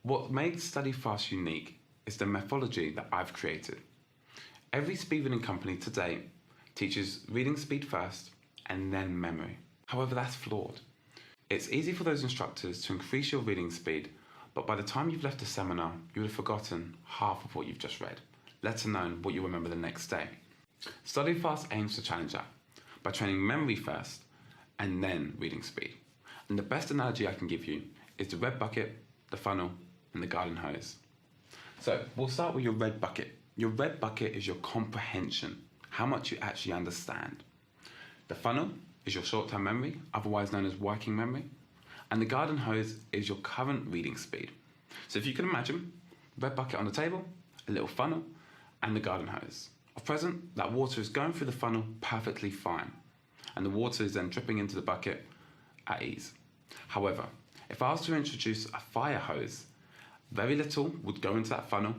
What makes Study Fast unique is the methodology that I've created. Every speed reading company to date teaches reading speed first and then memory. However, that's flawed. It's easy for those instructors to increase your reading speed, but by the time you've left the seminar, you would have forgotten half of what you've just read, let alone what you remember the next day. Study Fast aims to challenge that by training memory first and then reading speed. And the best analogy I can give you is the red bucket, the funnel, and the garden hose. So we'll start with your red bucket. Your red bucket is your comprehension, how much you actually understand. The funnel is your short-term memory, otherwise known as working memory. And the garden hose is your current reading speed. So if you can imagine, red bucket on the table, a little funnel, and the garden hose. At present, that water is going through the funnel perfectly fine, and the water is then dripping into the bucket at ease. However, if I was to introduce a fire hose, very little would go into that funnel,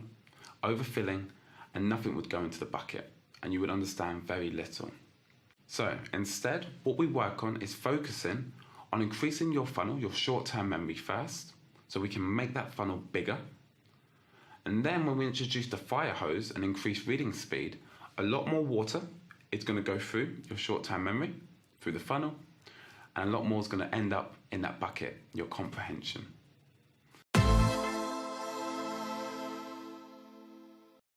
overfilling, and nothing would go into the bucket, and you would understand very little. So instead, what we work on is focusing on increasing your funnel, your short-term memory first, so we can make that funnel bigger. And then when we introduce the fire hose and increase reading speed, a lot more water is going to go through your short-term memory, through the funnel, and a lot more is going to end up in that bucket, your comprehension.